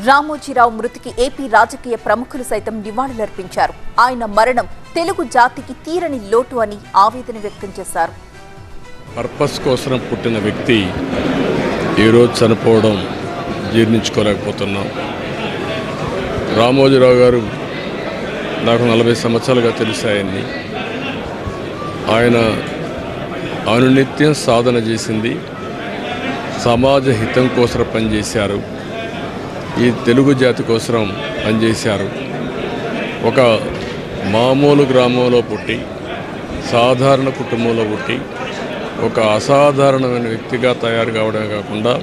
రామోజీరావు మృతికి ఏపీ రాజకీయ ప్రముఖులు సైతం నివాళులర్పించారు. ఆయన మరణం తెలుగు జాతికి తీరని లోటు అని ఆవేదన వ్యక్తం చేశారు. పర్పస్ కోసం పుట్టిన వ్యక్తి ఈరోజు చనిపోవడం జీర్ణించుకోలేకపోతున్నాం. రామోజీరావు గారు నాకు 40 సంవత్సరాలుగా తెలిసాయని. ఆయన అనునిత్యం సాధన చేసింది, సమాజ హితం కోసం పనిచేశారు, ఈ తెలుగు జాతి కోసం పనిచేశారు. ఒక మామూలు గ్రామంలో పుట్టి, సాధారణ కుటుంబంలో పుట్టి, ఒక అసాధారణమైన వ్యక్తిగా తయారు కావడమే కాకుండా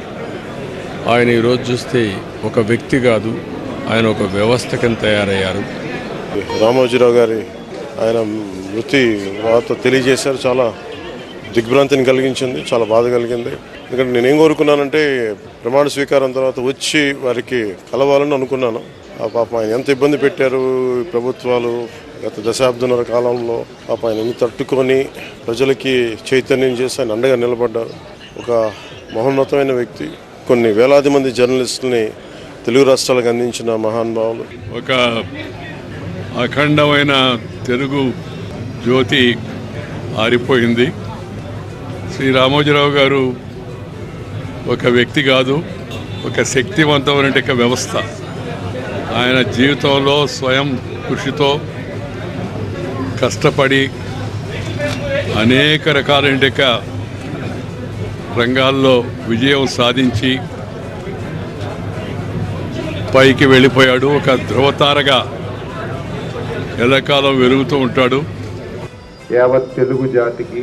ఆయన ఈరోజు చూస్తే ఒక వ్యక్తి కాదు, ఆయన ఒక వ్యవస్థ కింద తయారయ్యారు. రామోజీరావు గారి ఆయన మృతి వార్త తెలియజేశారు. చాలా దిగ్భ్రాంతిని కలిగించింది, చాలా బాధ కలిగింది. ఎందుకంటే నేనేం కోరుకున్నానంటే ప్రమాణ స్వీకారం తర్వాత వచ్చి వారికి కలవాలని అనుకున్నాను. ఆ పాప ఆయన ఎంత ఇబ్బంది పెట్టారు ప్రభుత్వాలు గత దశాబ్దన్నర కాలంలో. పాప ఆయన ఎన్ని తట్టుకొని ప్రజలకి చైతన్యం చేసి ఆయన అండగా నిలబడ్డారు. ఒక మహోన్నతమైన వ్యక్తి. కొన్ని వేలాది మంది జర్నలిస్టులని తెలుగు రాష్ట్రాలకు అందించిన మహానుభావులు. ఒక అఖండమైన తెలుగు జ్యోతి ఆరిపోయింది. శ్రీ రామోజీరావు గారు ఒక వ్యక్తి కాదు, ఒక శక్తివంతమైన వ్యవస్థ. ఆయన జీవితంలో స్వయం కృషితో కష్టపడి అనేక రకాలైన రంగాల్లో విజయం సాధించి పైకి వెళ్ళిపోయాడు. ఒక ధ్రువతారగా ఎల్లకాలం వెలుగుతూ ఉంటాడు. యావత్ తెలుగు జాతికి,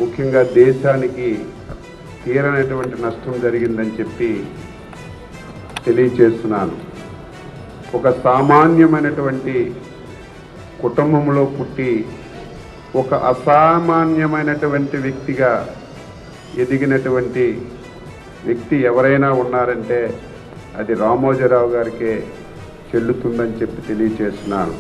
ముఖ్యంగా దేశానికి తీరనటువంటి నష్టం జరిగిందని చెప్పి తెలియచేస్తున్నాను. ఒక సామాన్యమైనటువంటి కుటుంబంలో పుట్టి ఒక అసామాన్యమైనటువంటి వ్యక్తిగా ఎదిగినటువంటి వ్యక్తి ఎవరైనా ఉన్నారంటే అది రామోజీరావు గారికే చెల్లుతుందని చెప్పి తెలియచేస్తున్నాను.